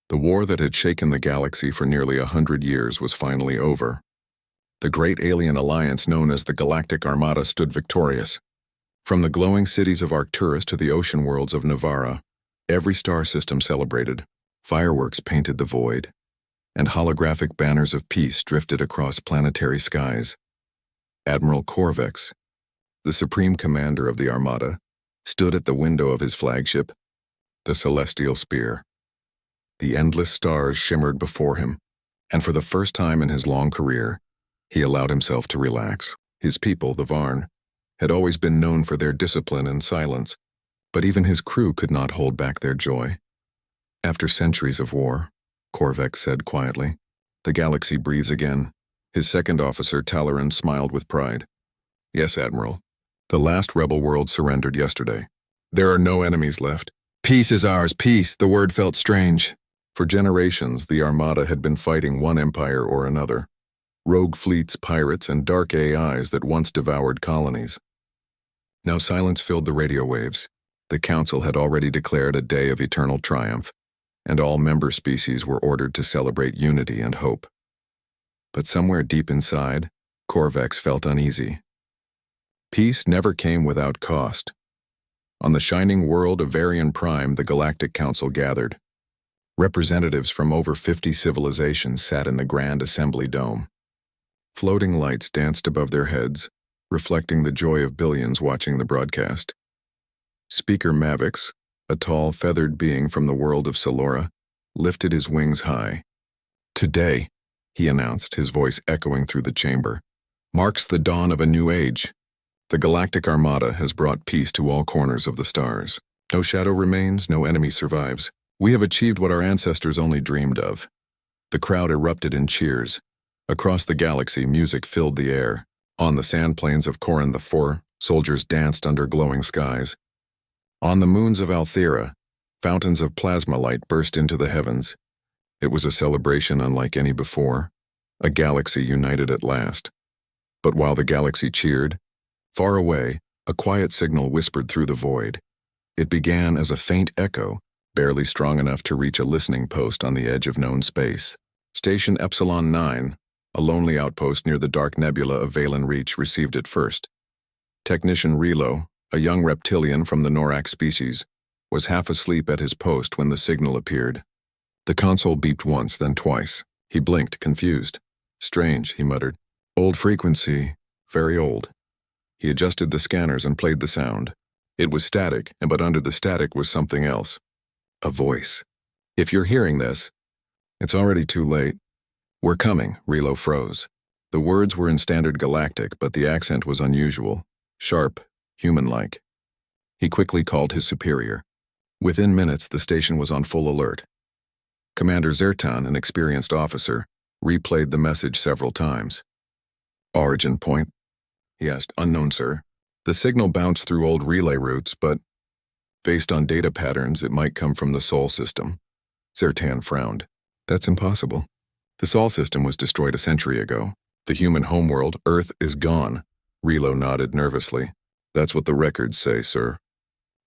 The war that had shaken the galaxy for nearly 100 years was finally over. The great alien alliance known as the Galactic Armada stood victorious. From the glowing cities of Arcturus to the ocean worlds of Navarra, every star system celebrated, fireworks painted the void, and holographic banners of peace drifted across planetary skies. Admiral Corvex, the supreme commander of the Armada, stood at the window of his flagship, the Celestial Spear. The endless stars shimmered before him, and for the first time in his long career, he allowed himself to relax. His people, the Varn, had always been known for their discipline and silence, but even his crew could not hold back their joy. After centuries of war, Corvex said quietly, the galaxy breathes again. His second officer, Talaran, smiled with pride. Yes, Admiral. The last rebel world surrendered yesterday. There are no enemies left. Peace is ours, peace. The word felt strange. For generations, the Armada had been fighting one empire or another. Rogue fleets, pirates, and dark AIs that once devoured colonies. Now silence filled the radio waves. The Council had already declared a day of eternal triumph, and all member species were ordered to celebrate unity and hope. But somewhere deep inside, Corvex felt uneasy. Peace never came without cost. On the shining world of Varian Prime, the Galactic Council gathered. Representatives from over 50 civilizations sat in the Grand Assembly Dome. Floating lights danced above their heads, reflecting the joy of billions watching the broadcast. Speaker Mavix, a tall, feathered being from the world of Solora, lifted his wings high. Today, he announced, his voice echoing through the chamber, marks the dawn of a new age. The Galactic Armada has brought peace to all corners of the stars. No shadow remains, no enemy survives. We have achieved what our ancestors only dreamed of. The crowd erupted in cheers. Across the galaxy, music filled the air. On the sand plains of Corin IV, soldiers danced under glowing skies. On the moons of Althera, fountains of plasma light burst into the heavens. It was a celebration unlike any before, a galaxy united at last. But while the galaxy cheered, far away, a quiet signal whispered through the void. It began as a faint echo, barely strong enough to reach a listening post on the edge of known space. Station Epsilon 9, a lonely outpost near the dark nebula of Valen Reach, received it first. Technician Relo, a young reptilian from the Norak species, was half asleep at his post when the signal appeared. The console beeped once, then twice. He blinked, confused. Strange, he muttered. Old frequency, very old. He adjusted the scanners and played the sound. It was static, but under the static was something else. A voice. If you're hearing this, it's already too late. We're coming, Relo froze. The words were in standard Galactic, but the accent was unusual, sharp, human-like. He quickly called his superior. Within minutes, the station was on full alert. Commander Zertan, an experienced officer, replayed the message several times. Origin point? He asked. Unknown, sir. The signal bounced through old relay routes, but based on data patterns, it might come from the Sol system. Zertan frowned. That's impossible. The Sol system was destroyed a century ago. The human homeworld, Earth, is gone. Relo nodded nervously. That's what the records say, sir.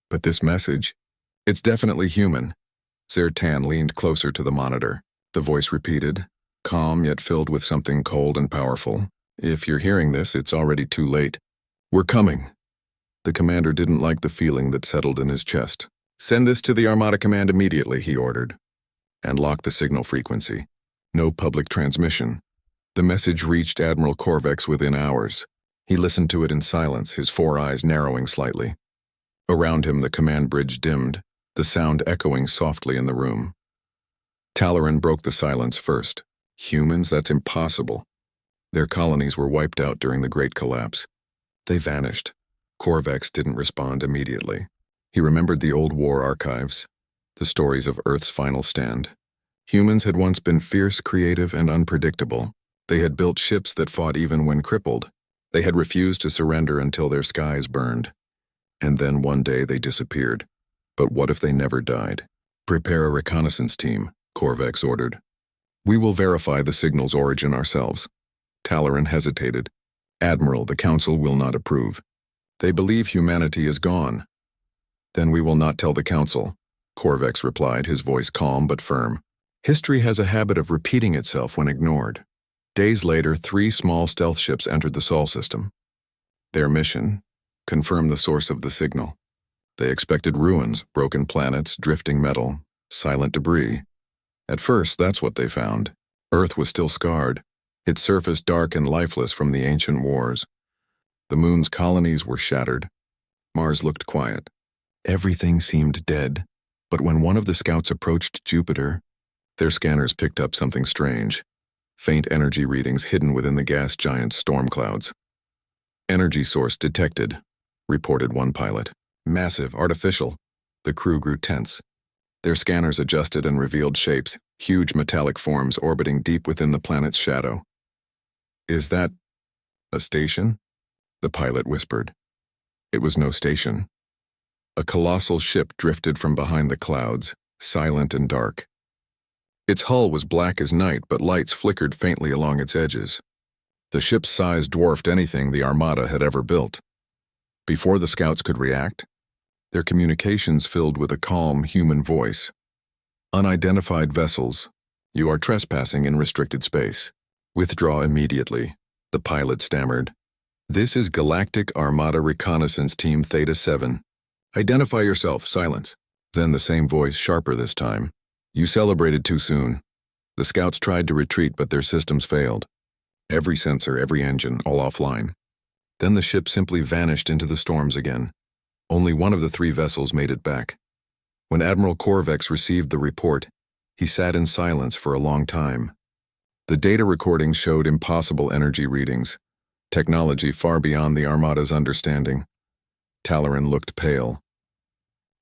But this message, it's definitely human. Zertan leaned closer to the monitor. The voice repeated, calm yet filled with something cold and powerful. If you're hearing this, it's already too late. We're coming. The commander didn't like the feeling that settled in his chest. Send this to the Armada Command immediately, he ordered. And lock the signal frequency. No public transmission. The message reached Admiral Corvex within hours. He listened to it in silence, his four eyes narrowing slightly. Around him, the command bridge dimmed, the sound echoing softly in the room. Talaran broke the silence first. Humans? That's impossible. Their colonies were wiped out during the Great Collapse. They vanished. Corvex didn't respond immediately. He remembered the old war archives, the stories of Earth's final stand. Humans had once been fierce, creative, and unpredictable. They had built ships that fought even when crippled. They had refused to surrender until their skies burned. And then one day they disappeared. But what if they never died? Prepare a reconnaissance team, Corvex ordered. We will verify the signal's origin ourselves. Talaran hesitated. Admiral, the Council will not approve. They believe humanity is gone. Then we will not tell the Council, Corvex replied, his voice calm but firm. History has a habit of repeating itself when ignored. Days later, 3 small stealth ships entered the Sol system. Their mission: confirm the source of the signal. They expected ruins, broken planets, drifting metal, silent debris. At first, that's what they found. Earth was still scarred, its surface dark and lifeless from the ancient wars. The moon's colonies were shattered. Mars looked quiet. Everything seemed dead. But when one of the scouts approached Jupiter, their scanners picked up something strange. Faint energy readings hidden within the gas giant's storm clouds. Energy source detected, reported one pilot. Massive, artificial. The crew grew tense. Their scanners adjusted and revealed shapes, huge metallic forms orbiting deep within the planet's shadow. Is that a station? The pilot whispered. It was no station. A colossal ship drifted from behind the clouds, silent and dark. Its hull was black as night, but lights flickered faintly along its edges. The ship's size dwarfed anything the Armada had ever built. Before the scouts could react, their communications filled with a calm human voice. Unidentified vessels, you are trespassing in restricted space. Withdraw immediately, the pilot stammered. This is Galactic Armada Reconnaissance Team Theta 7. Identify yourself, silence. Then the same voice, sharper this time. You celebrated too soon. The scouts tried to retreat, but their systems failed. Every sensor, every engine, all offline. Then the ship simply vanished into the storms again. Only one of the 3 vessels made it back. When Admiral Korvex received the report, he sat in silence for a long time. The data recordings showed impossible energy readings, technology far beyond the Armada's understanding. Talaran looked pale.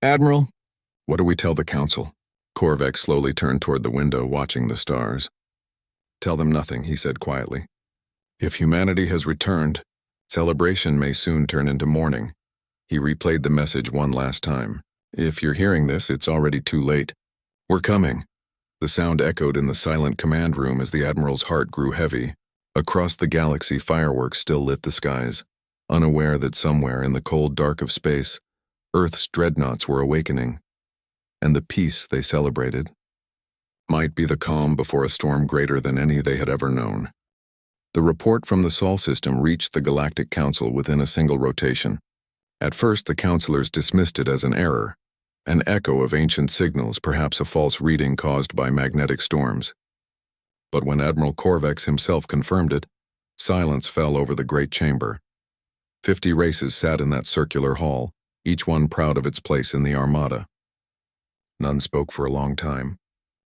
Admiral, what do we tell the Council? Korvex slowly turned toward the window, watching the stars. Tell them nothing, he said quietly. If humanity has returned, celebration may soon turn into mourning. He replayed the message one last time. If you're hearing this, it's already too late. We're coming. The sound echoed in the silent command room as the Admiral's heart grew heavy. Across the galaxy, fireworks still lit the skies, unaware that somewhere in the cold dark of space, Earth's dreadnoughts were awakening. And the peace they celebrated might be the calm before a storm greater than any they had ever known. The report from the Sol system reached the Galactic Council within a single rotation. At first, the councilors dismissed it as an error, an echo of ancient signals, perhaps a false reading caused by magnetic storms. But when Admiral Korvex himself confirmed it, silence fell over the great chamber. 50 races sat in that circular hall, each one proud of its place in the Armada. None spoke for a long time.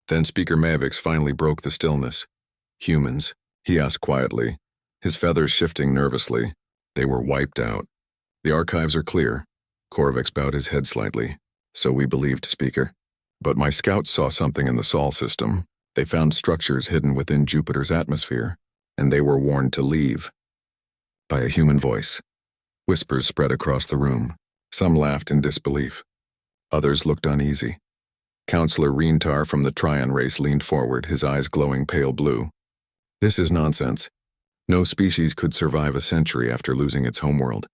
Then Speaker Mavix finally broke the stillness. Humans, he asked quietly, his feathers shifting nervously. They were wiped out. The archives are clear. Korvex bowed his head slightly. So we believed, Speaker. But my scouts saw something in the Sol system. They found structures hidden within Jupiter's atmosphere, and they were warned to leave. By a human voice. Whispers spread across the room. Some laughed in disbelief. Others looked uneasy. Counselor Reentar from the Tryon race leaned forward, his eyes glowing pale blue. This is nonsense. No species could survive a century after losing its homeworld.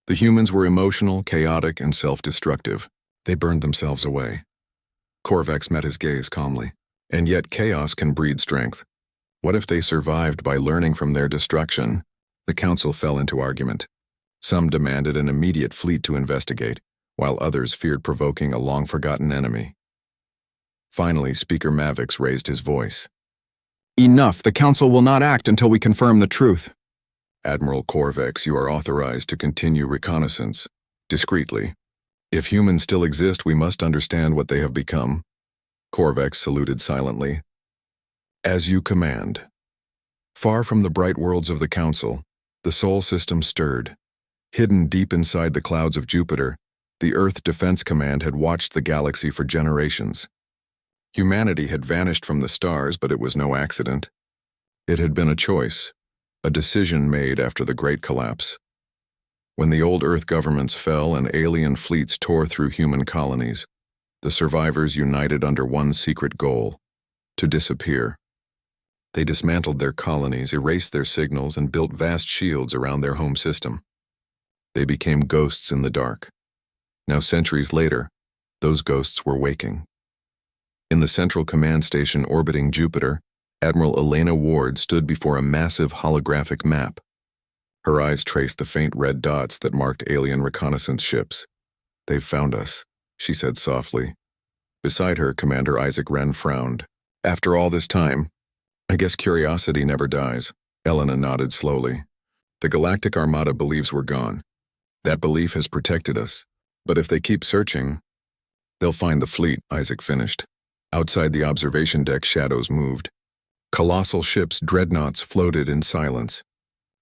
The humans were emotional, chaotic, and self-destructive. They burned themselves away. Korvex met his gaze calmly. And yet chaos can breed strength. What if they survived by learning from their destruction? The council fell into argument. Some demanded an immediate fleet to investigate, while others feared provoking a long-forgotten enemy. Finally, Speaker Mavix raised his voice. Enough! The Council will not act until we confirm the truth. Admiral Korvex, you are authorized to continue reconnaissance, discreetly. If humans still exist, we must understand what they have become. Korvex saluted silently. As you command. Far from the bright worlds of the Council, the Sol system stirred. Hidden deep inside the clouds of Jupiter, the Earth Defense Command had watched the galaxy for generations. Humanity had vanished from the stars, but it was no accident. It had been a choice, a decision made after the Great Collapse. When the old Earth governments fell and alien fleets tore through human colonies, the survivors united under one secret goal: to disappear. They dismantled their colonies, erased their signals, and built vast shields around their home system. They became ghosts in the dark. Now, centuries later, those ghosts were waking. In the central command station orbiting Jupiter, Admiral Elena Ward stood before a massive holographic map. Her eyes traced the faint red dots that marked alien reconnaissance ships. "They've found us," she said softly. Beside her, Commander Isaac Wren frowned. "After all this time, I guess curiosity never dies." Elena nodded slowly. "The Galactic Armada believes we're gone. That belief has protected us. But if they keep searching, they'll find the fleet," Isaac finished. Outside the observation deck, shadows moved. Colossal ships, dreadnoughts, floated in silence.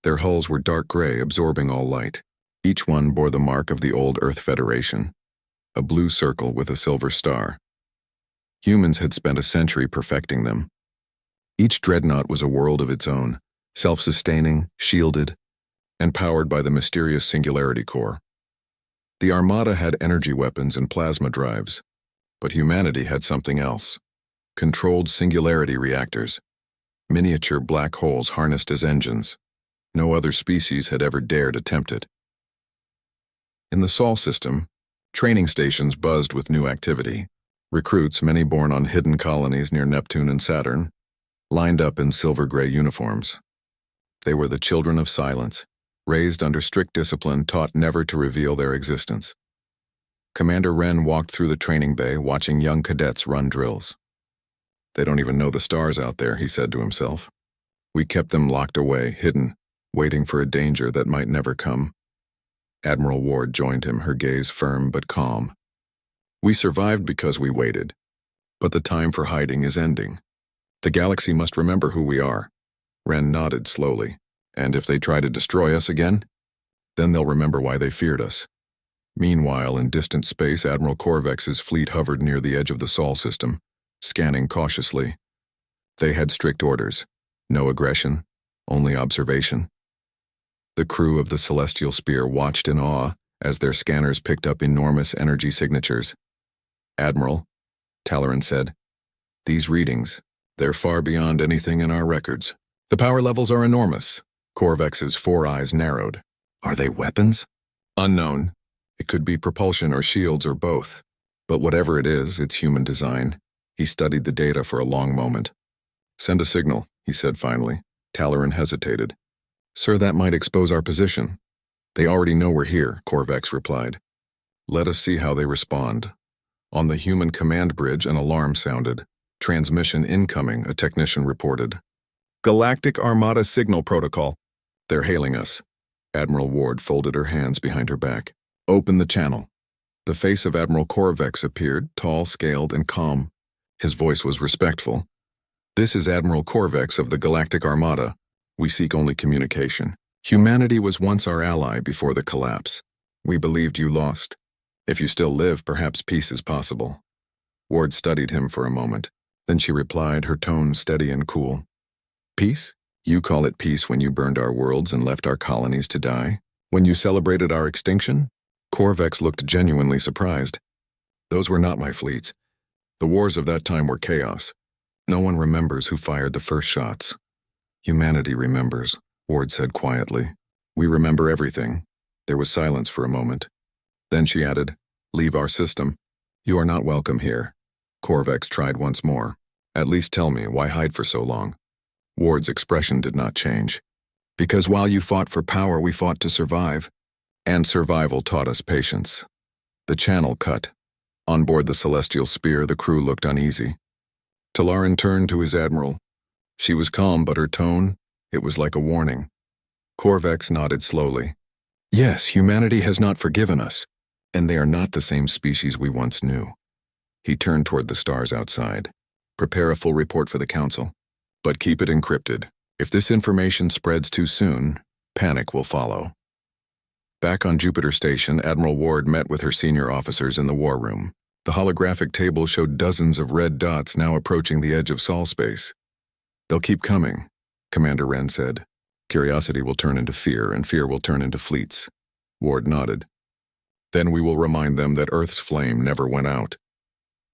Their hulls were dark gray, absorbing all light. Each one bore the mark of the old Earth Federation, a blue circle with a silver star. Humans had spent a century perfecting them. Each dreadnought was a world of its own, self-sustaining, shielded, and powered by the mysterious Singularity Core. The Armada had energy weapons and plasma drives, but humanity had something else: controlled singularity reactors, miniature black holes harnessed as engines. No other species had ever dared attempt it. In the Sol system, training stations buzzed with new activity. Recruits, many born on hidden colonies near Neptune and Saturn, lined up in silver-gray uniforms. They were the children of silence, raised under strict discipline, taught never to reveal their existence. Commander Wren walked through the training bay, watching young cadets run drills. "They don't even know the stars out there," he said to himself. "We kept them locked away, hidden, waiting for a danger that might never come." Admiral Ward joined him, her gaze firm but calm. "We survived because we waited, but the time for hiding is ending. The galaxy must remember who we are." Wren nodded slowly. "And if they try to destroy us again, then they'll remember why they feared us." Meanwhile, in distant space, Admiral Korvax's fleet hovered near the edge of the Sol system, scanning cautiously. They had strict orders: no aggression, only observation. The crew of the Celestial Spear watched in awe as their scanners picked up enormous energy signatures. "Admiral," Talaran said, "these readings, they're far beyond anything in our records. The power levels are enormous." Korvax's four eyes narrowed. "Are they weapons?" "Unknown. It could be propulsion or shields or both. But whatever it is, it's human design." He studied the data for a long moment. "Send a signal," he said finally. Talaran hesitated. "Sir, that might expose our position." "They already know we're here," Korvax replied. "Let us see how they respond." On the human command bridge, an alarm sounded. "Transmission incoming," a technician reported. "Galactic Armada signal protocol." "They're hailing us." Admiral Ward folded her hands behind her back. "Open the channel." The face of Admiral Korvax appeared, tall, scaled, and calm. His voice was respectful. "This is Admiral Korvax of the Galactic Armada. We seek only communication. Humanity was once our ally before the collapse. We believed you lost. If you still live, perhaps peace is possible." Ward studied him for a moment. Then she replied, her tone steady and cool. "Peace? You call it peace when you burned our worlds and left our colonies to die? When you celebrated our extinction?" Korvax looked genuinely surprised. "Those were not my fleets. The wars of that time were chaos. No one remembers who fired the first shots." "Humanity remembers," Ward said quietly. "We remember everything." There was silence for a moment. Then she added, "Leave our system. You are not welcome here." Korvax tried once more. "At least tell me, why hide for so long?" Ward's expression did not change. "Because while you fought for power, we fought to survive. And survival taught us patience." The channel cut. On board the Celestial Spear, the crew looked uneasy. Talaran turned to his admiral. She was calm, but her tone, it was like a warning. Korvax nodded slowly. "Yes, humanity has not forgiven us, and they are not the same species we once knew." He turned toward the stars outside. "Prepare a full report for the Council, but keep it encrypted. If this information spreads too soon, panic will follow." Back on Jupiter Station, Admiral Ward met with her senior officers in the war room. The holographic table showed dozens of red dots now approaching the edge of Sol space. "They'll keep coming," Commander Wren said. "Curiosity will turn into fear, and fear will turn into fleets." Ward nodded. "Then we will remind them that Earth's flame never went out."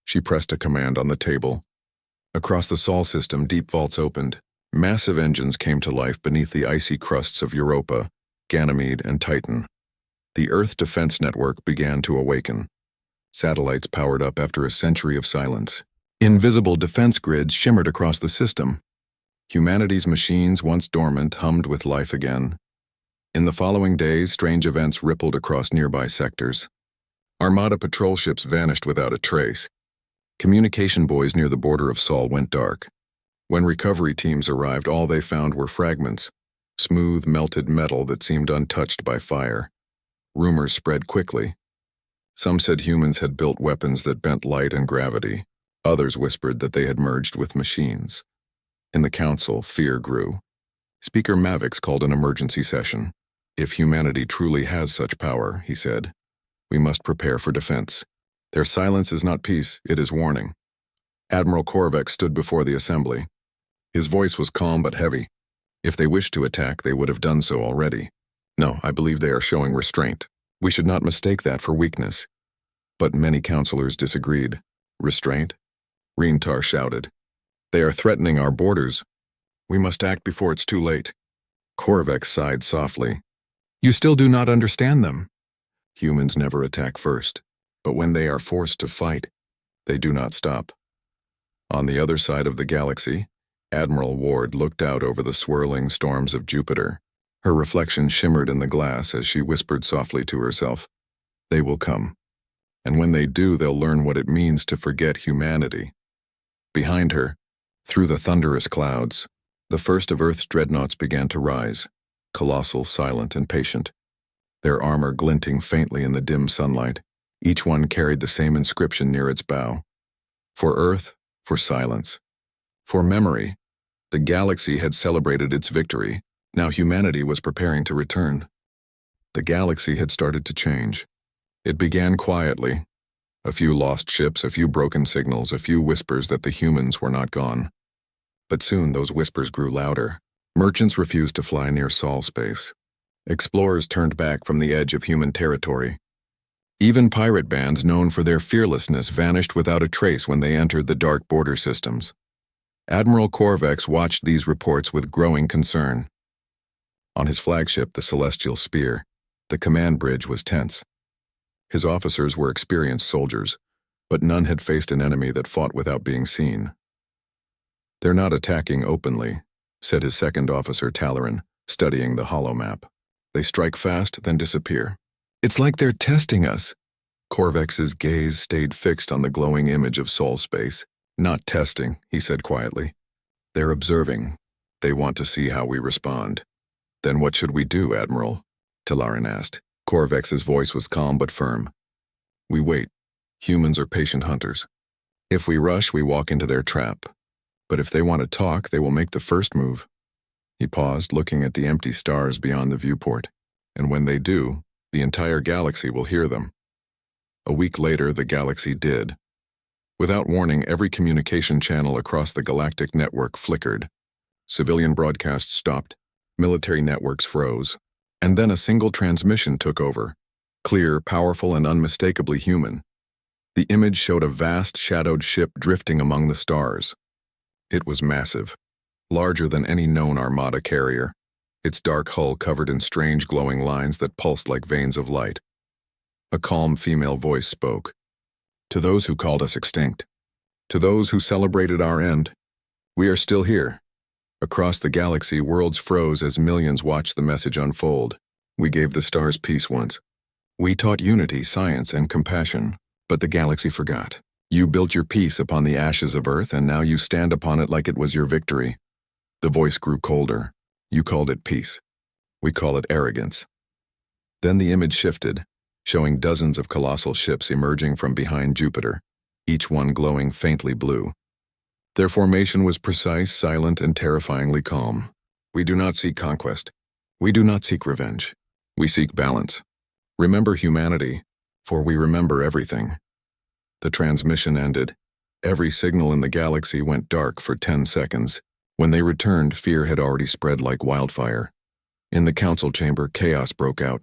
She pressed a command on the table. Across the Sol system, deep vaults opened. Massive engines came to life beneath the icy crusts of Europa, Ganymede, and Titan. The Earth defense network began to awaken. Satellites powered up after a century of silence. Invisible defense grids shimmered across the system. Humanity's machines, once dormant, hummed with life again. In the following days, strange events rippled across nearby sectors. Armada patrol ships vanished without a trace. Communication buoys near the border of Sol went dark. When recovery teams arrived, all they found were fragments, smooth, melted metal that seemed untouched by fire. Rumors spread quickly. Some said humans had built weapons that bent light and gravity. Others whispered that they had merged with machines. In the council, fear grew. Speaker Mavix called an emergency session. If humanity truly has such power, he said, we must prepare for defense. Their silence is not peace, it is warning. Admiral Korvax stood before the assembly. His voice was calm but heavy. If they wished to attack, they would have done so already. No, I believe they are showing restraint. We should not mistake that for weakness. But many counselors disagreed. Restraint? Reentar shouted. They are threatening our borders. We must act before it's too late. Korvax sighed softly. You still do not understand them. Humans never attack first, but when they are forced to fight, they do not stop. On the other side of the galaxy, Admiral Ward looked out over the swirling storms of Jupiter. Her reflection shimmered in the glass as she whispered softly to herself, they will come. And when they do, they'll learn what it means to forget humanity. Behind her, through the thunderous clouds, the first of Earth's dreadnoughts began to rise, colossal, silent, and patient. Their armor glinting faintly in the dim sunlight, each one carried the same inscription near its bow. For Earth, for silence. For memory, the galaxy had celebrated its victory. Now humanity was preparing to return. The galaxy had started to change. It began quietly. A few lost ships, a few broken signals, a few whispers that the humans were not gone. But soon those whispers grew louder. Merchants refused to fly near Sol space. Explorers turned back from the edge of human territory. Even pirate bands known for their fearlessness vanished without a trace when they entered the dark border systems. Admiral Korvax watched these reports with growing concern. On his flagship, the Celestial Spear, the command bridge was tense. His officers were experienced soldiers, but none had faced an enemy that fought without being seen. They're not attacking openly, said his second officer Talaran, studying the holomap. They strike fast, then disappear. It's like they're testing us. Korvax's gaze stayed fixed on the glowing image of Sol space. Not testing, he said quietly. They're observing. They want to see how we respond. Then what should we do, Admiral? Talaran asked. Korvax's voice was calm but firm. We wait. Humans are patient hunters. If we rush, we walk into their trap. But if they want to talk, they will make the first move. He paused, looking at the empty stars beyond the viewport. And when they do, the entire galaxy will hear them. A week later, the galaxy did. Without warning, every communication channel across the galactic network flickered. Civilian broadcasts stopped. Military networks froze. And then a single transmission took over. Clear, powerful, and unmistakably human. The image showed a vast, shadowed ship drifting among the stars. It was massive, larger than any known armada carrier, its dark hull covered in strange glowing lines that pulsed like veins of light. A calm female voice spoke. To those who called us extinct, to those who celebrated our end, we are still here. Across the galaxy, worlds froze as millions watched the message unfold. We gave the stars peace once. We taught unity, science, and compassion, but the galaxy forgot. You built your peace upon the ashes of Earth, and now you stand upon it like it was your victory. The voice grew colder. You called it peace. We call it arrogance. Then the image shifted, showing dozens of colossal ships emerging from behind Jupiter, each one glowing faintly blue. Their formation was precise, silent, and terrifyingly calm. We do not seek conquest. We do not seek revenge. We seek balance. Remember humanity, for we remember everything. The transmission ended. Every signal in the galaxy went dark for 10 seconds. When they returned, fear had already spread like wildfire. In the council chamber, chaos broke out.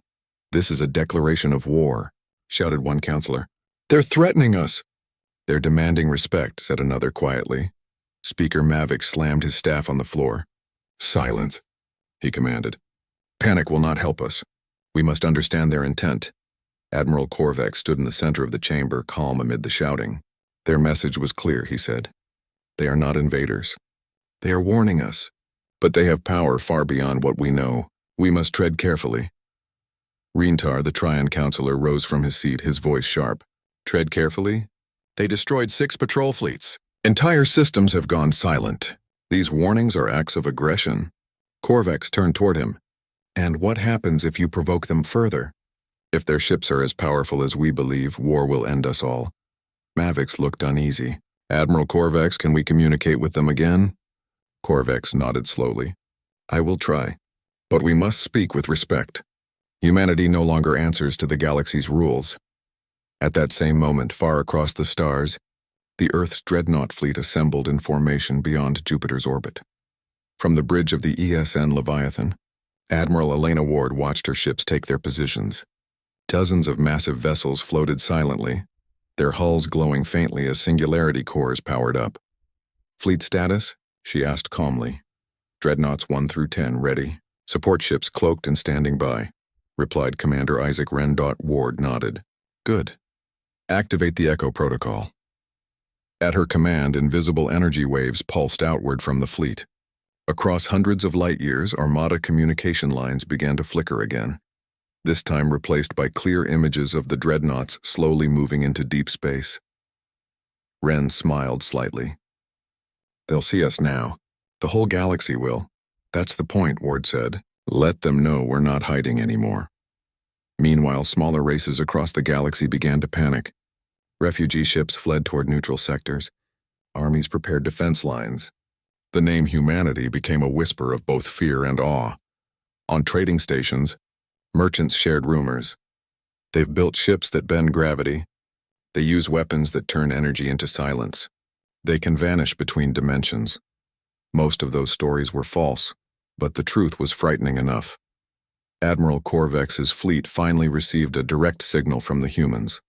This is a declaration of war, shouted one counselor. They're threatening us. They're demanding respect, said another quietly. Speaker Mavix slammed his staff on the floor. Silence, he commanded. Panic will not help us. We must understand their intent. Admiral Korvax stood in the center of the chamber, calm amid the shouting. Their message was clear, he said. They are not invaders. They are warning us. But they have power far beyond what we know. We must tread carefully. Reentar, the Trian counselor, rose from his seat, his voice sharp. Tread carefully? They destroyed 6 patrol fleets. Entire systems have gone silent. These warnings are acts of aggression. Korvax turned toward him. And what happens if you provoke them further? If their ships are as powerful as we believe, war will end us all. Mavix looked uneasy. Admiral Korvax, can we communicate with them again? Korvax nodded slowly. I will try. But we must speak with respect. Humanity no longer answers to the galaxy's rules. At that same moment, far across the stars, the Earth's Dreadnought fleet assembled in formation beyond Jupiter's orbit. From the bridge of the ESN Leviathan, Admiral Elena Ward watched her ships take their positions. Dozens of massive vessels floated silently, their hulls glowing faintly as singularity cores powered up. Fleet status? She asked calmly. Dreadnoughts 1 through 10 ready. Support ships cloaked and standing by, replied Commander Isaac Wren. Ward nodded. Good. Activate the Echo Protocol. At her command, invisible energy waves pulsed outward from the fleet. Across hundreds of light years, Armada communication lines began to flicker again, this time replaced by clear images of the dreadnoughts slowly moving into deep space. Wren smiled slightly. They'll see us now. The whole galaxy will. That's the point, Ward said. Let them know we're not hiding anymore. Meanwhile, smaller races across the galaxy began to panic. Refugee ships fled toward neutral sectors. Armies prepared defense lines. The name humanity became a whisper of both fear and awe. On trading stations, merchants shared rumors. They've built ships that bend gravity. They use weapons that turn energy into silence. They can vanish between dimensions. Most of those stories were false, but the truth was frightening enough. Admiral Korvax's fleet finally received a direct signal from the humans.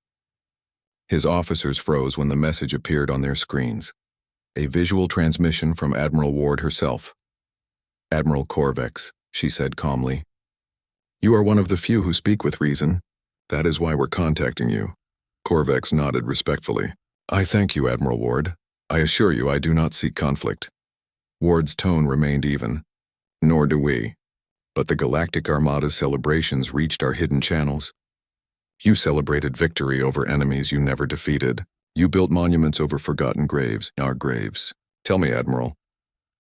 His officers froze when the message appeared on their screens. A visual transmission from Admiral Ward herself. Admiral Korvax, she said calmly. You are one of the few who speak with reason. That is why we're contacting you. Korvax nodded respectfully. I thank you, Admiral Ward. I assure you I do not seek conflict. Ward's tone remained even. Nor do we. But the Galactic Armada's celebrations reached our hidden channels. You celebrated victory over enemies you never defeated. You built monuments over forgotten graves, our graves. Tell me, Admiral,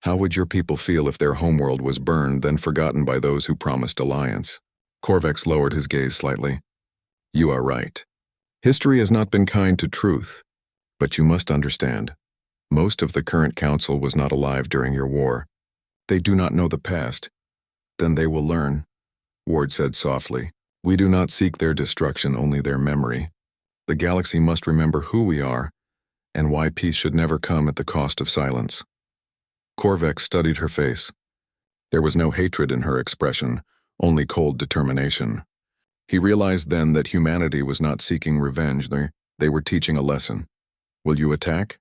how would your people feel if their homeworld was burned, then forgotten by those who promised alliance? Korvax lowered his gaze slightly. You are right. History has not been kind to truth. But you must understand, most of the current council was not alive during your war. They do not know the past. Then they will learn, Ward said softly. We do not seek their destruction, only their memory. The galaxy must remember who we are, and why peace should never come at the cost of silence. Korvax studied her face. There was no hatred in her expression, only cold determination. He realized then that humanity was not seeking revenge, they were teaching a lesson. Will you attack?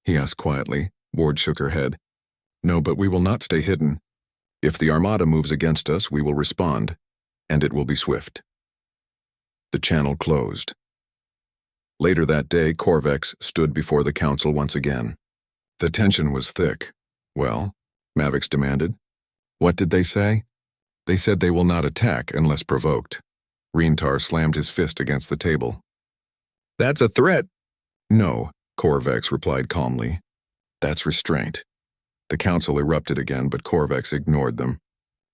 He asked quietly. Ward shook her head. No, but we will not stay hidden. If the Armada moves against us, we will respond, and it will be swift. The channel closed. Later that day, Korvax stood before the council once again. The tension was thick. Well, Mavix demanded. What did they say? They said they will not attack unless provoked. Reentar slammed his fist against the table. That's a threat. No, Korvax replied calmly. That's restraint. The council erupted again, but Korvax ignored them.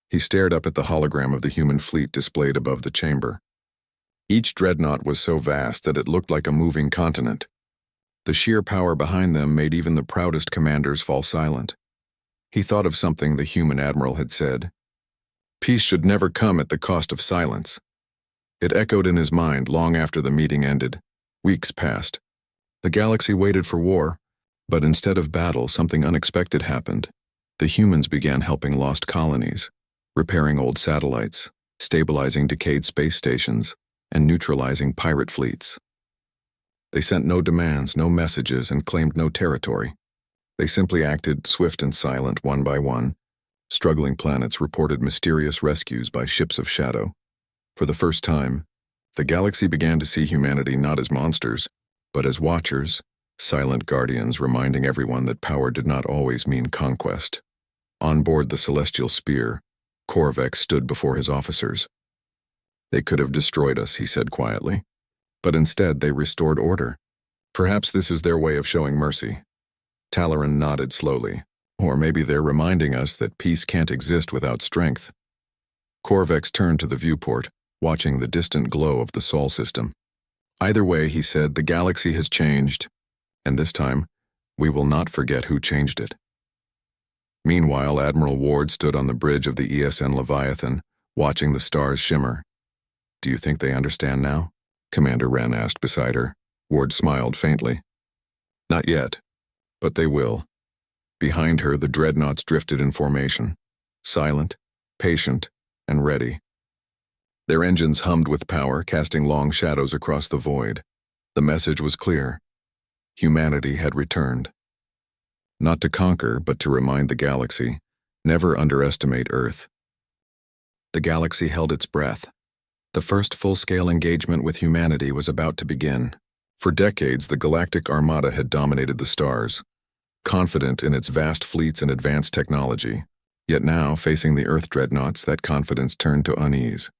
He stared up at the hologram of the human fleet displayed above the chamber. Each dreadnought was so vast that it looked like a moving continent. The sheer power behind them made even the proudest commanders fall silent. He thought of something the human admiral had said. Peace should never come at the cost of silence. It echoed in his mind long after the meeting ended. Weeks passed. The galaxy waited for war, but instead of battle, something unexpected happened. The humans began helping lost colonies, repairing old satellites, stabilizing decayed space stations, and neutralizing pirate fleets. They sent no demands, no messages, and claimed no territory. They simply acted swift and silent one by one. Struggling planets reported mysterious rescues by ships of shadow. For the first time, the galaxy began to see humanity not as monsters, but as watchers, silent guardians reminding everyone that power did not always mean conquest. On board the celestial spear, Korvax stood before his officers. "They could have destroyed us," he said quietly, "but instead they restored order. Perhaps this is their way of showing mercy." Talaran nodded slowly. "Or maybe they're reminding us that peace can't exist without strength." Korvax turned to the viewport, watching the distant glow of the Sol system. "Either way," he said, "the galaxy has changed, and this time, we will not forget who changed it." Meanwhile, Admiral Ward stood on the bridge of the ESN Leviathan, watching the stars shimmer. "Do you think they understand now?" Commander Wren asked beside her. Ward smiled faintly. "Not yet, but they will." Behind her, the Dreadnoughts drifted in formation, silent, patient, and ready. Their engines hummed with power, casting long shadows across the void. The message was clear. Humanity had returned. Not to conquer, but to remind the galaxy, never underestimate Earth. The galaxy held its breath. The first full-scale engagement with humanity was about to begin. For decades, the Galactic Armada had dominated the stars, confident in its vast fleets and advanced technology. Yet now, facing the Earth Dreadnoughts, that confidence turned to unease.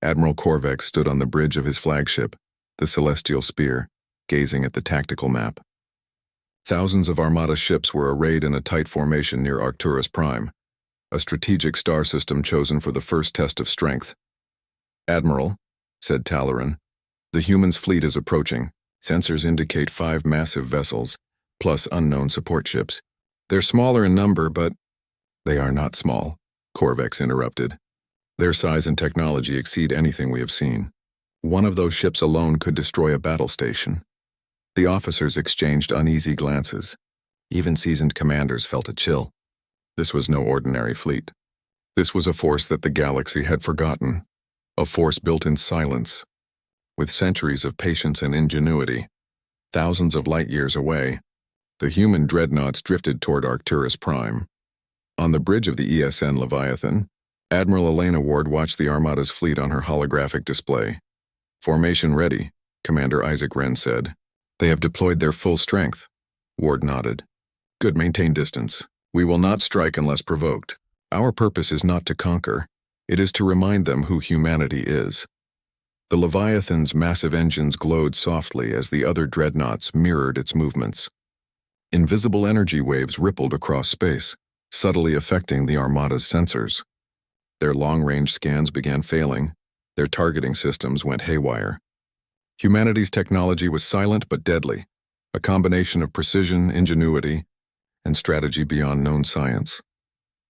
Admiral Korvax stood on the bridge of his flagship, the Celestial Spear, gazing at the tactical map. Thousands of Armada ships were arrayed in a tight formation near Arcturus Prime, a strategic star system chosen for the first test of strength. "Admiral," said Talaran, "the humans' fleet is approaching. Sensors indicate 5 massive vessels, plus unknown support ships. They're smaller in number, but—" "They are not small," Korvax interrupted. "Their size and technology exceed anything we have seen. One of those ships alone could destroy a battle station." The officers exchanged uneasy glances. Even seasoned commanders felt a chill. This was no ordinary fleet. This was a force that the galaxy had forgotten, a force built in silence, with centuries of patience and ingenuity. Thousands of light-years away, the human dreadnoughts drifted toward Arcturus Prime. On the bridge of the ESN Leviathan, Admiral Elena Ward watched the Armada's fleet on her holographic display. "Formation ready," Commander Isaac Wren said. "They have deployed their full strength." Ward nodded. "Good, maintain distance. We will not strike unless provoked. Our purpose is not to conquer. It is to remind them who humanity is." The Leviathan's massive engines glowed softly as the other dreadnoughts mirrored its movements. Invisible energy waves rippled across space, subtly affecting the Armada's sensors. Their long-range scans began failing. Their targeting systems went haywire. Humanity's technology was silent but deadly, a combination of precision, ingenuity, and strategy beyond known science.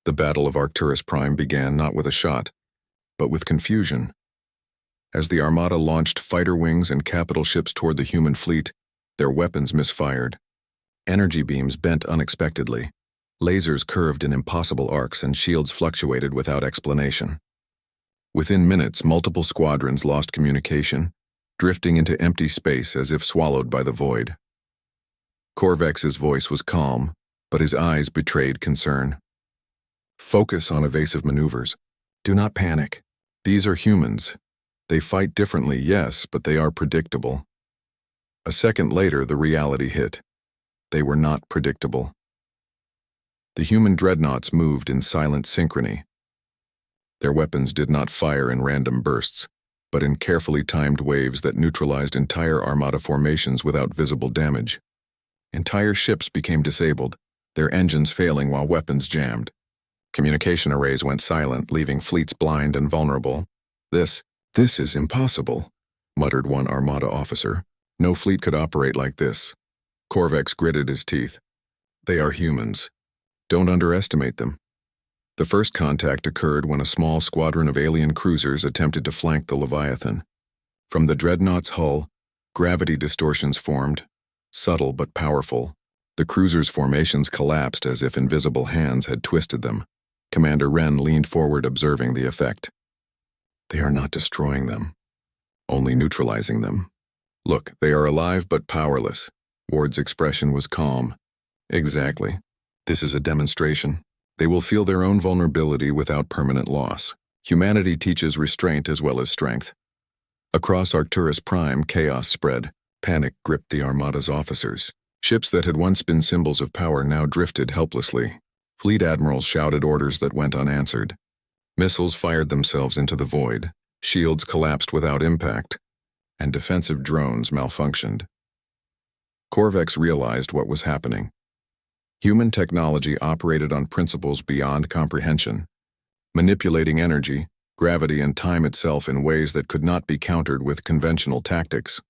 The Battle of Arcturus Prime began not with a shot, but with confusion. As the Armada launched fighter wings and capital ships toward the human fleet, their weapons misfired. Energy beams bent unexpectedly. Lasers curved in impossible arcs and shields fluctuated without explanation. Within minutes, multiple squadrons lost communication, drifting into empty space as if swallowed by the void. Korvax's voice was calm, but his eyes betrayed concern. "Focus on evasive maneuvers. Do not panic. These are humans. They fight differently, yes, but they are predictable." A second later, the reality hit. They were not predictable. The human dreadnoughts moved in silent synchrony. Their weapons did not fire in random bursts, but in carefully timed waves that neutralized entire Armada formations without visible damage. Entire ships became disabled, their engines failing while weapons jammed. Communication arrays went silent, leaving fleets blind and vulnerable. This is impossible," muttered one Armada officer. "No fleet could operate like this." Korvax gritted his teeth. "They are humans. Don't underestimate them." The first contact occurred when a small squadron of alien cruisers attempted to flank the Leviathan. From the dreadnought's hull, gravity distortions formed, subtle but powerful. The cruisers' formations collapsed as if invisible hands had twisted them. Commander Wren leaned forward, observing the effect. "They are not destroying them, only neutralizing them. Look, they are alive but powerless." Ward's expression was calm. "Exactly. This is a demonstration. They will feel their own vulnerability without permanent loss. Humanity teaches restraint as well as strength." Across Arcturus Prime, chaos spread. Panic gripped the Armada's officers. Ships that had once been symbols of power now drifted helplessly. Fleet admirals shouted orders that went unanswered. Missiles fired themselves into the void, shields collapsed without impact, and defensive drones malfunctioned. Korvex realized what was happening. Human technology operated on principles beyond comprehension, manipulating energy, gravity, and time itself in ways that could not be countered with conventional tactics.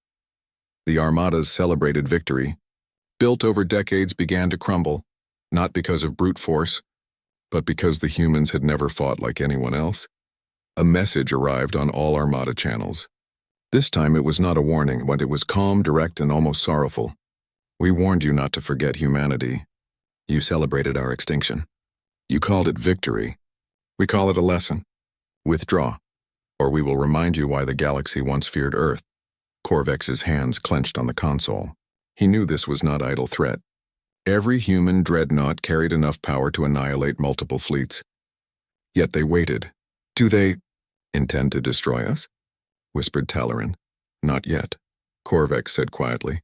The Armada's celebrated victory, built over decades, began to crumble, not because of brute force, but because the humans had never fought like anyone else. A message arrived on all Armada channels. This time it was not a warning, but it was calm, direct, and almost sorrowful. We warned you not to forget humanity. You celebrated our extinction. You called it victory. We call it a lesson. Withdraw, or we will remind you why the galaxy once feared Earth. Korvex's hands clenched on the console. He knew this was not idle threat. Every human dreadnought carried enough power to annihilate multiple fleets. Yet they waited. Do they intend to destroy us? Whispered Talaran. Not yet, Korvex said quietly.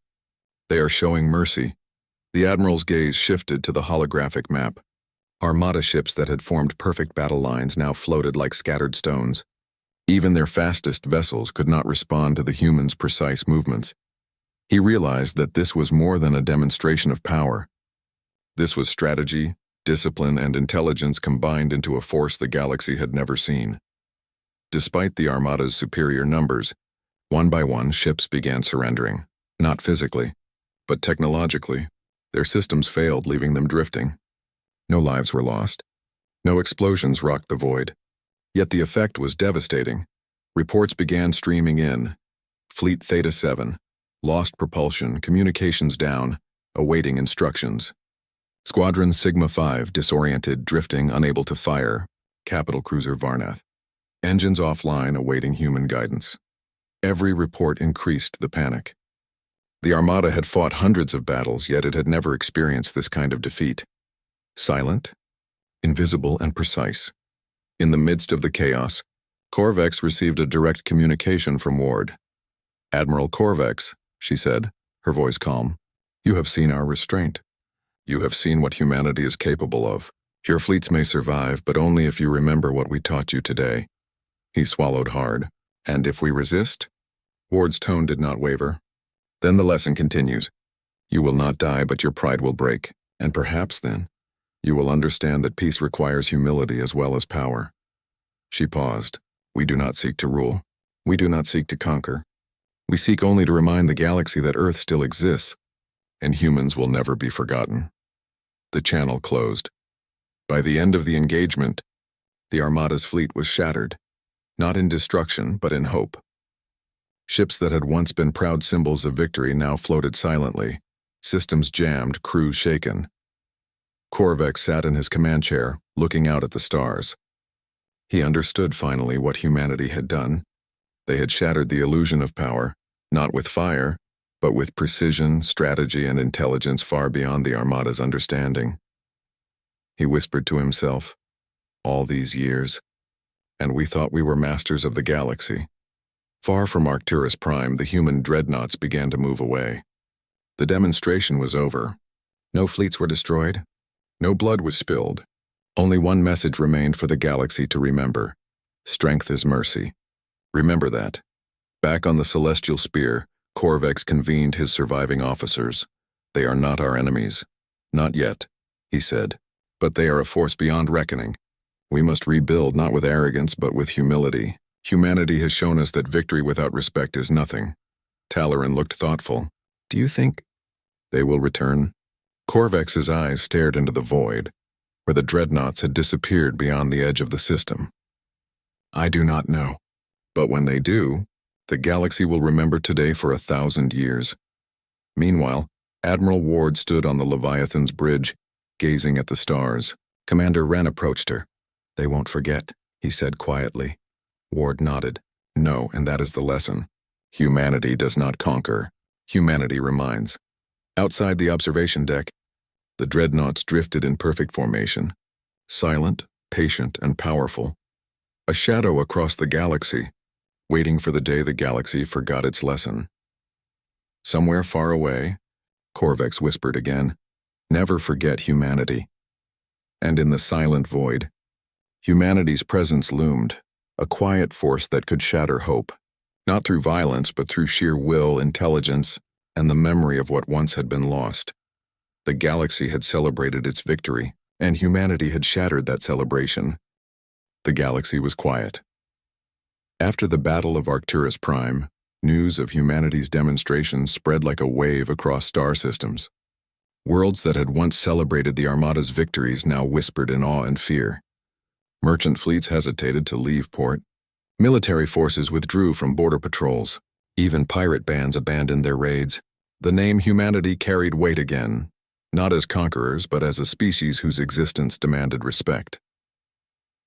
They are showing mercy. The Admiral's gaze shifted to the holographic map. Armada ships that had formed perfect battle lines now floated like scattered stones. Even their fastest vessels could not respond to the humans' precise movements. He realized that this was more than a demonstration of power. This was strategy, discipline, and intelligence combined into a force the galaxy had never seen. Despite the Armada's superior numbers, one by one ships began surrendering, not physically, but technologically. Their systems failed, leaving them drifting. No lives were lost. No explosions rocked the void. Yet the effect was devastating. Reports began streaming in. Fleet Theta 7, lost propulsion, communications down, awaiting instructions. Squadron Sigma 5, disoriented, drifting, unable to fire. Capital Cruiser Varnath. Engines offline, awaiting human guidance. Every report increased the panic. The Armada had fought hundreds of battles, yet it had never experienced this kind of defeat. Silent, invisible, and precise. In the midst of the chaos, Korvex received a direct communication from Ward. Admiral Korvex, she said, her voice calm, you have seen our restraint. You have seen what humanity is capable of. Your fleets may survive, but only if you remember what we taught you today. He swallowed hard. And if we resist? Ward's tone did not waver. Then the lesson continues. You will not die, but your pride will break. And perhaps then, you will understand that peace requires humility as well as power. She paused. We do not seek to rule. We do not seek to conquer. We seek only to remind the galaxy that Earth still exists, and humans will never be forgotten. The channel closed. By the end of the engagement, the Armada's fleet was shattered, not in destruction, but in hope. Ships that had once been proud symbols of victory now floated silently, systems jammed, crews shaken. Korvex sat in his command chair, looking out at the stars. He understood finally what humanity had done. They had shattered the illusion of power, not with fire, but with precision, strategy, and intelligence far beyond the Armada's understanding. He whispered to himself, all these years, and we thought we were masters of the galaxy. Far from Arcturus Prime, the human dreadnoughts began to move away. The demonstration was over. No fleets were destroyed. No blood was spilled. Only one message remained for the galaxy to remember. Strength is mercy. Remember that. Back on the Celestial Spear, Korvex convened his surviving officers. They are not our enemies. Not yet, he said. But they are a force beyond reckoning. We must rebuild not with arrogance, but with humility. Humanity has shown us that victory without respect is nothing. Talaran looked thoughtful. Do you think they will return? Korvex's eyes stared into the void, where the dreadnoughts had disappeared beyond the edge of the system. I do not know. But when they do, the galaxy will remember today for 1,000 years. Meanwhile, Admiral Ward stood on the Leviathan's bridge, gazing at the stars. Commander Wren approached her. They won't forget, he said quietly. Ward nodded. No, and that is the lesson. Humanity does not conquer. Humanity reminds. Outside the observation deck, the dreadnoughts drifted in perfect formation. Silent, patient, and powerful. A shadow across the galaxy, waiting for the day the galaxy forgot its lesson. Somewhere far away, Corvex whispered again, never forget humanity. And in the silent void, humanity's presence loomed, a quiet force that could shatter hope, not through violence but through sheer will, intelligence, and the memory of what once had been lost. The galaxy had celebrated its victory, and humanity had shattered that celebration. The galaxy was quiet. After the Battle of Arcturus Prime, news of humanity's demonstrations spread like a wave across star systems. Worlds that had once celebrated the Armada's victories now whispered in awe and fear. Merchant fleets hesitated to leave port. Military forces withdrew from border patrols. Even pirate bands abandoned their raids. The name humanity carried weight again, not as conquerors but as a species whose existence demanded respect.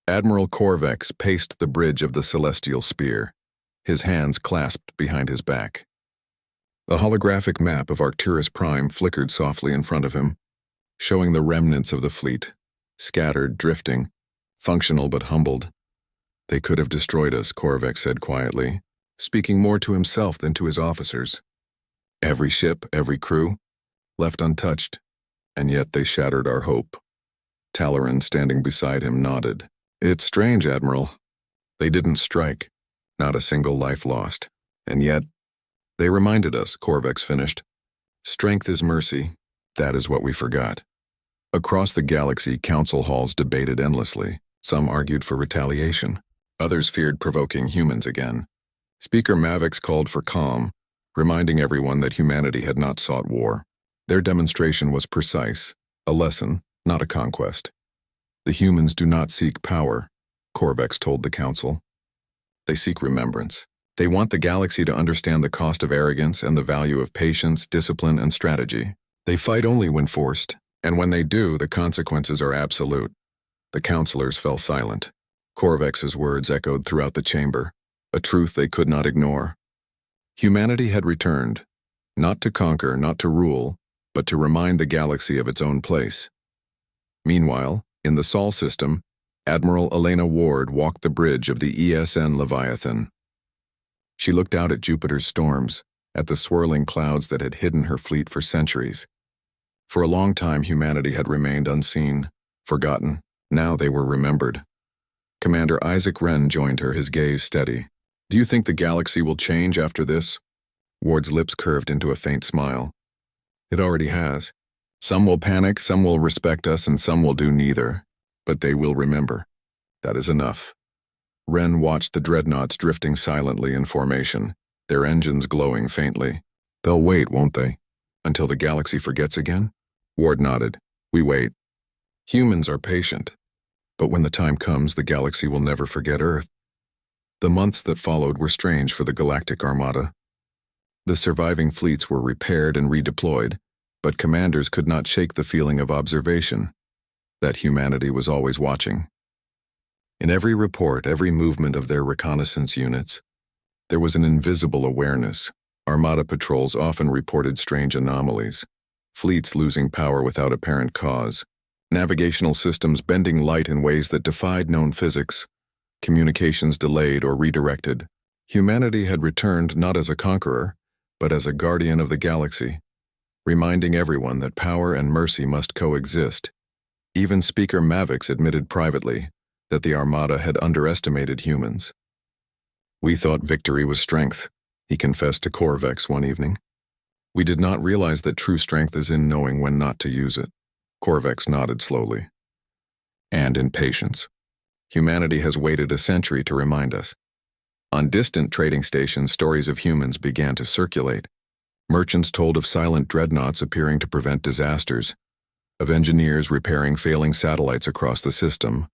Admiral Corvex paced the bridge of the Celestial Spear, his hands clasped behind his back. The holographic map of Arcturus Prime flickered softly in front of him, showing the remnants of the fleet, scattered, drifting, functional but humbled. They could have destroyed us, Corvex said quietly, speaking more to himself than to his officers. Every ship, every crew, left untouched, and yet they shattered our hope. Talaran, standing beside him, nodded. It's strange, Admiral. They didn't strike, not a single life lost. And yet, they reminded us, Corvex finished. Strength is mercy, that is what we forgot. Across the galaxy, council halls debated endlessly. Some argued for retaliation. Others feared provoking humans again. Speaker Mavix called for calm, reminding everyone that humanity had not sought war. Their demonstration was precise, a lesson, not a conquest. The humans do not seek power, Corvex told the council. They seek remembrance. They want the galaxy to understand the cost of arrogance and the value of patience, discipline, and strategy. They fight only when forced, and when they do, the consequences are absolute. The councilors fell silent. Corvex's words echoed throughout the chamber, a truth they could not ignore. Humanity had returned, not to conquer, not to rule, but to remind the galaxy of its own place. Meanwhile, in the Sol system, Admiral Elena Ward walked the bridge of the ESN Leviathan. She looked out at Jupiter's storms, at the swirling clouds that had hidden her fleet for centuries. For a long time, humanity had remained unseen, forgotten. Now they were remembered. Commander Isaac Wren joined her, his gaze steady. Do you think the galaxy will change after this? Ward's lips curved into a faint smile. It already has. Some will panic, some will respect us, and some will do neither. But they will remember. That is enough. Wren watched the Dreadnoughts drifting silently in formation, their engines glowing faintly. They'll wait, won't they? Until the galaxy forgets again? Ward nodded. We wait. Humans are patient. But when the time comes, the galaxy will never forget Earth. The months that followed were strange for the Galactic Armada. The surviving fleets were repaired and redeployed, but commanders could not shake the feeling of observation, that humanity was always watching. In every report, every movement of their reconnaissance units, there was an invisible awareness. Armada patrols often reported strange anomalies, fleets losing power without apparent cause, navigational systems bending light in ways that defied known physics, communications delayed or redirected. Humanity had returned not as a conqueror, but as a guardian of the galaxy, reminding everyone that power and mercy must coexist. Even Speaker Mavix admitted privately that the Armada had underestimated humans. We thought victory was strength, he confessed to Corvex one evening. We did not realize that true strength is in knowing when not to use it. Corvex nodded slowly. And in patience. Humanity has waited a century to remind us. On distant trading stations, stories of humans began to circulate. Merchants told of silent dreadnoughts appearing to prevent disasters, of engineers repairing failing satellites across the system,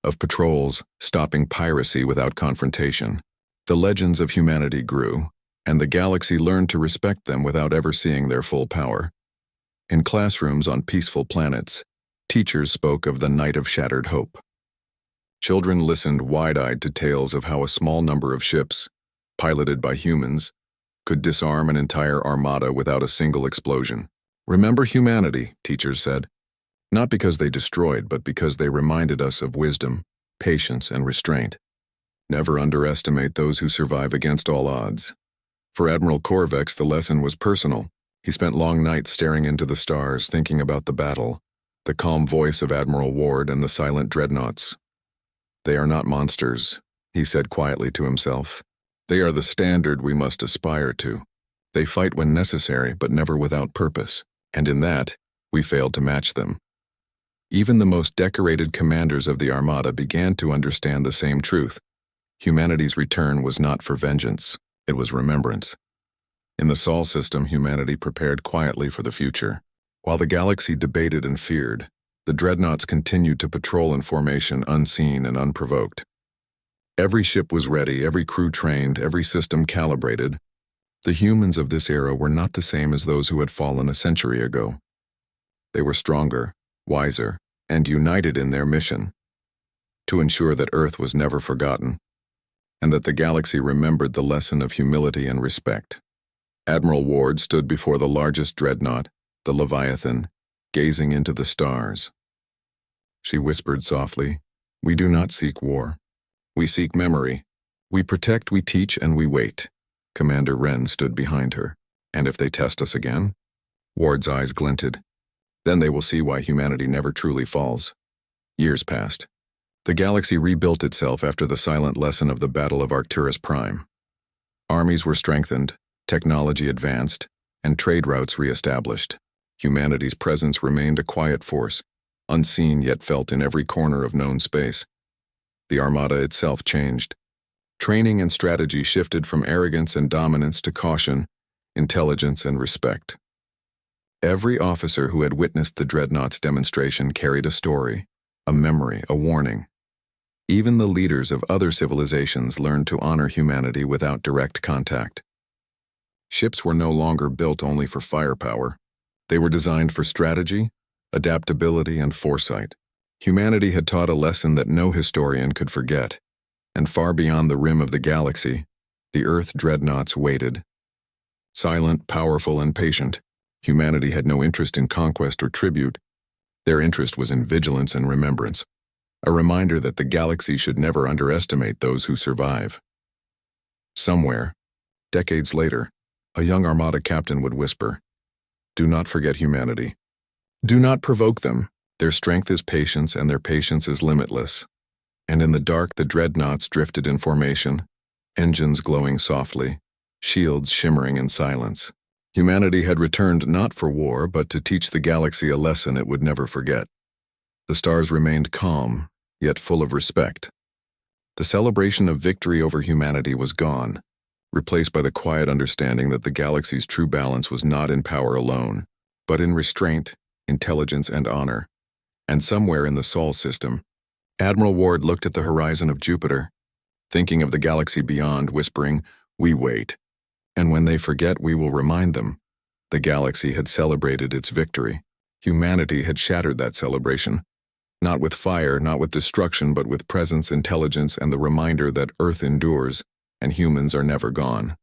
of patrols stopping piracy without confrontation. The legends of humanity grew, and the galaxy learned to respect them without ever seeing their full power. In classrooms on peaceful planets, teachers spoke of the night of shattered hope. Children listened wide-eyed to tales of how a small number of ships, piloted by humans, could disarm an entire armada without a single explosion. Remember humanity, teachers said, not because they destroyed, but because they reminded us of wisdom, patience, and restraint. Never underestimate those who survive against all odds. For Admiral Corvex, the lesson was personal. He spent long nights staring into the stars, thinking about the battle, the calm voice of Admiral Ward and the silent Dreadnoughts. "They are not monsters," he said quietly to himself. "They are the standard we must aspire to. They fight when necessary, but never without purpose, and in that, we failed to match them." Even the most decorated commanders of the Armada began to understand the same truth. Humanity's return was not for vengeance, it was remembrance. In the Sol system, humanity prepared quietly for the future. While the galaxy debated and feared, the Dreadnoughts continued to patrol in formation unseen and unprovoked. Every ship was ready, every crew trained, every system calibrated. The humans of this era were not the same as those who had fallen a century ago. They were stronger, wiser, and united in their mission to ensure that Earth was never forgotten, and that the galaxy remembered the lesson of humility and respect. Admiral Ward stood before the largest dreadnought, the Leviathan, gazing into the stars. She whispered softly, "We do not seek war. We seek memory. We protect, we teach, and we wait." Commander Wren stood behind her. "And if they test us again?" Ward's eyes glinted. "Then they will see why humanity never truly falls." Years passed. The galaxy rebuilt itself after the silent lesson of the Battle of Arcturus Prime. Armies were strengthened, technology advanced, and trade routes re-established. Humanity's presence remained a quiet force, unseen yet felt in every corner of known space. The Armada itself changed. Training and strategy shifted from arrogance and dominance to caution, intelligence, and respect. Every officer who had witnessed the Dreadnoughts demonstration carried a story, a memory, a warning. Even the leaders of other civilizations learned to honor humanity without direct contact. Ships were no longer built only for firepower. They were designed for strategy, adaptability, and foresight. Humanity had taught a lesson that no historian could forget, and far beyond the rim of the galaxy, the Earth Dreadnoughts waited. Silent, powerful, and patient, humanity had no interest in conquest or tribute. Their interest was in vigilance and remembrance, a reminder that the galaxy should never underestimate those who survive. Somewhere, decades later, a young Armada captain would whisper, "Do not forget humanity. Do not provoke them. Their strength is patience, and their patience is limitless." And in the dark, the Dreadnoughts drifted in formation, engines glowing softly, shields shimmering in silence. Humanity had returned not for war, but to teach the galaxy a lesson it would never forget. The stars remained calm, yet full of respect. The celebration of victory over humanity was gone, replaced by the quiet understanding that the galaxy's true balance was not in power alone, but in restraint, intelligence, and honor. And somewhere in the Sol system, Admiral Ward looked at the horizon of Jupiter, thinking of the galaxy beyond, whispering, "We wait. And when they forget, we will remind them." The galaxy had celebrated its victory. Humanity had shattered that celebration. Not with fire, not with destruction, but with presence, intelligence, and the reminder that Earth endures, and humans are never gone.